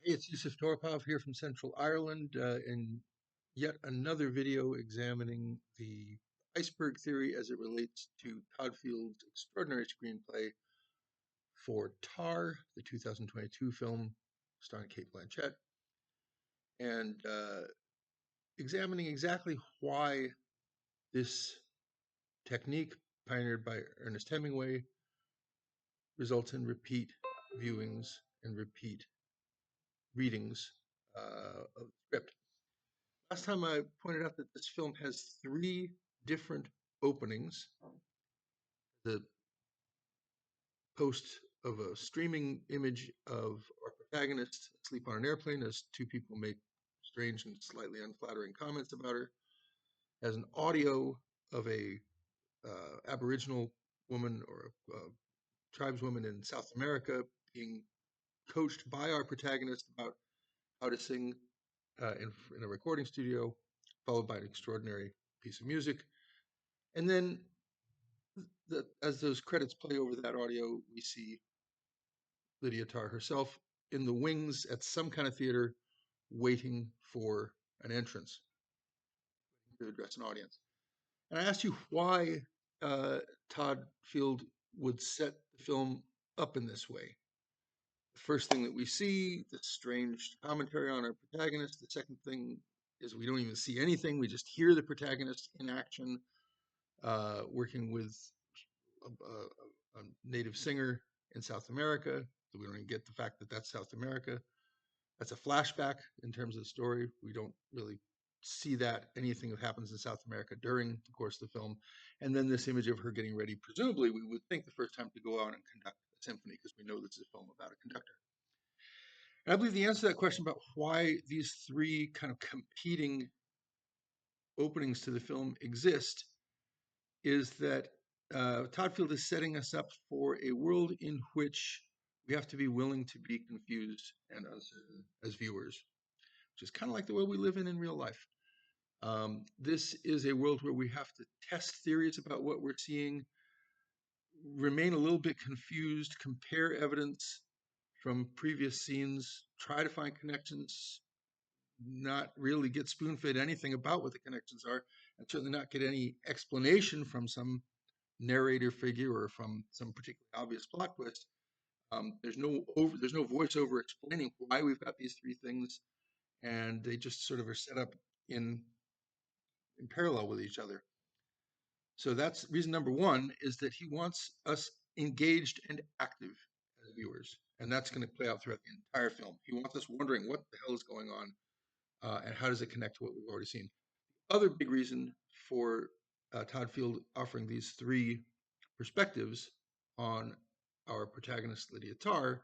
Hey, it's Yusuf Torpov here from Central Ireland in yet another video examining the Iceberg Theory as it relates to Todd Field's extraordinary screenplay for Tar, the 2022 film starring Kate Blanchett, and examining exactly why this technique pioneered by Ernest Hemingway results in repeat viewings and repeat readings of the script. Last time I pointed out that this film has three different openings. The post of a streaming image of our protagonist asleep on an airplane as two people make strange and slightly unflattering comments about her, as an audio of a Aboriginal woman or a tribeswoman in South America being coached by our protagonist about how to sing in a recording studio, followed by an extraordinary piece of music. And then as those credits play over that audio, we see Lydia Tarr herself in the wings at some kind of theater waiting for an entrance to address an audience. And I asked you why uh, Todd Field would set the film up in this way. The first thing that we see, the strange commentary on our protagonist. The second thing is we don't even see anything. We just hear the protagonist in action, working with a native singer in South America. So we don't even get the fact that that's South America. That's a flashback in terms of the story. We don't really see that anything that happens in South America during the course of the film. And then this image of her getting ready, presumably we would think the first time to go out and conduct a symphony, because we know this is a film about a conductor. And I believe the answer to that question about why these three kind of competing openings to the film exist is that Todd Field is setting us up for a world in which we have to be willing to be confused and uncertain as viewers, which is kind of like the world we live in real life. This is a world where we have to test theories about what we're seeing, remain a little bit confused, compare evidence from previous scenes, try to find connections, not really get spoon fed anything about what the connections are, and certainly not get any explanation from some narrator figure or from some particularly obvious plot twist. There's no voiceover explaining why we've got these three things, and they just sort of are set up in parallel with each other. So that's reason number one, is that he wants us engaged and active as viewers, and that's going to play out throughout the entire film. He wants us wondering what the hell is going on, and how does it connect to what we've already seen. Other big reason for Todd Field offering these three perspectives on our protagonist, Lydia Tarr,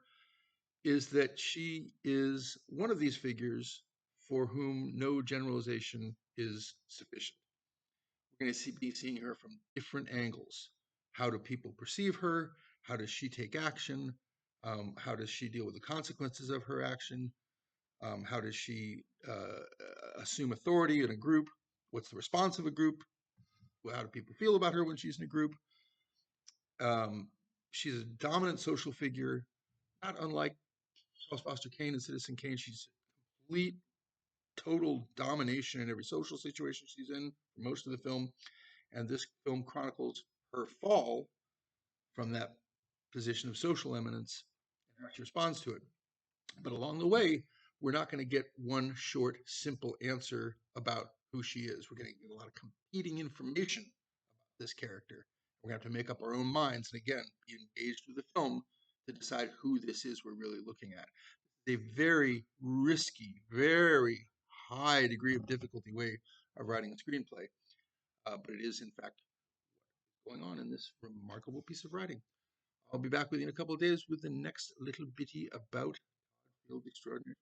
is that she is one of these figures for whom no generalization is sufficient. We're going to be seeing her from different angles. How do people perceive her? How does she take action? How does she deal with the consequences of her action? How does she assume authority in a group? What's the response of a group? How do people feel about her when she's in a group? She's a dominant social figure, not unlike Charles Foster Kane and Citizen Kane. She's complete, total domination in every social situation she's in for most of the film. And this film chronicles her fall from that position of social eminence and how she responds to it. But along the way, we're not going to get one short, simple answer about who she is. We're going to get a lot of competing information about this character. We're going to have to make up our own minds and again, be engaged with the film to decide who this is we're really looking at. It's a very risky, very high degree of difficulty way of writing a screenplay, but it is, in fact, going on in this remarkable piece of writing. I'll be back with you in a couple of days with the next little bitty about Field Extraordinary